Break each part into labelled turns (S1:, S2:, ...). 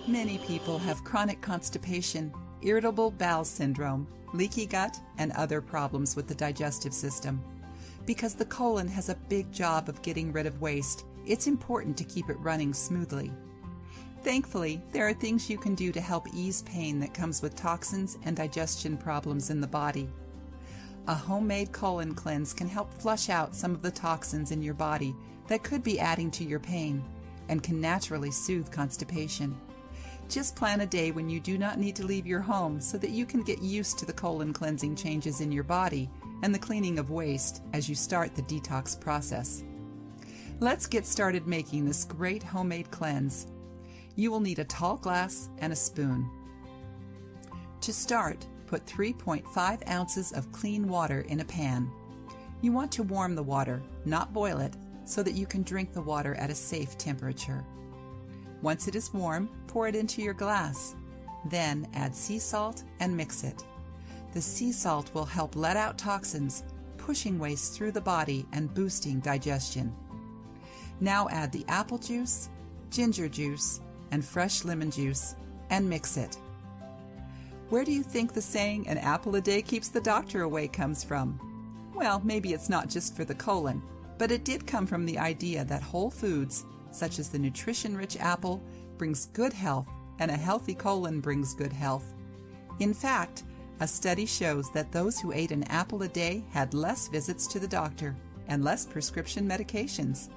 S1: Many people have chronic constipation, irritable bowel syndrome, leaky gut, and other problems with the digestive system. Because the colon has a big job of getting rid of waste, it's important to keep it running smoothly. Thankfully, there are things you can do to help ease pain that comes with toxins and digestion problems in the body. A homemade colon cleanse can help flush out some of the toxins in your body that could be adding to your pain and can naturally soothe constipation. Just plan a day when you do not need to leave your home so that you can get used to the colon cleansing changes in your body and the cleaning of waste as you start the detox process. Let's get started making this great homemade cleanse. You will need a tall glass and a spoon. To start, put 3.5 ounces of clean water in a pan. You want to warm the water, not boil it, so that you can drink the water at a safe temperature. Once it is warm, pour it into your glass. Then add sea salt and mix it. The sea salt will help let out toxins, pushing waste through the body and boosting digestion. Now add the apple juice, ginger juice, and fresh lemon juice, and mix it. Where do you think the saying, "an apple a day keeps the doctor away," comes from? Well, maybe it's not just for the colon, but it did come from the idea that whole foods, such as the nutrition-rich apple, brings good health, and a healthy colon brings good health. In fact, a study shows that those who ate an apple a day had less visits to the doctor and less prescription medications.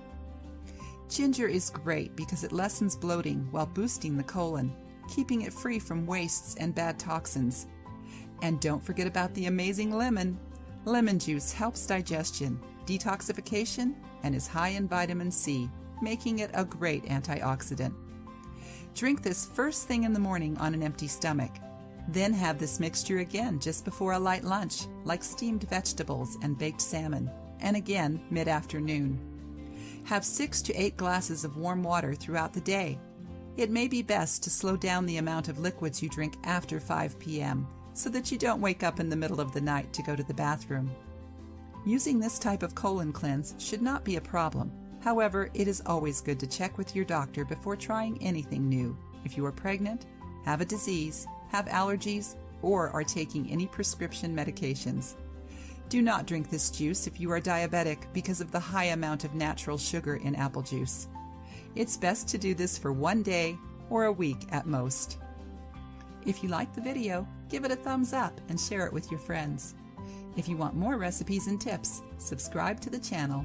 S1: Ginger is great because it lessens bloating while boosting the colon, keeping it free from wastes and bad toxins. And don't forget about the amazing lemon. Lemon juice helps digestion, detoxification, and is high in vitamin C, making it a great antioxidant. Drink this first thing in the morning on an empty stomach. Then have this mixture again just before a light lunch, like steamed vegetables and baked salmon, and again mid-afternoon. Have 6 to 8 glasses of warm water throughout the day. It may be best to slow down the amount of liquids you drink after 5 p.m. so that you don't wake up in the middle of the night to go to the bathroom. Using this type of colon cleanse should not be a problem. However, it is always good to check with your doctor before trying anything new. If you are pregnant, have a disease, have allergies, or are taking any prescription medications. Do not drink this juice if you are diabetic because of the high amount of natural sugar in apple juice. It's best to do this for one day or a week at most. If you liked the video, give it a thumbs up and share it with your friends. If you want more recipes and tips, subscribe to the channel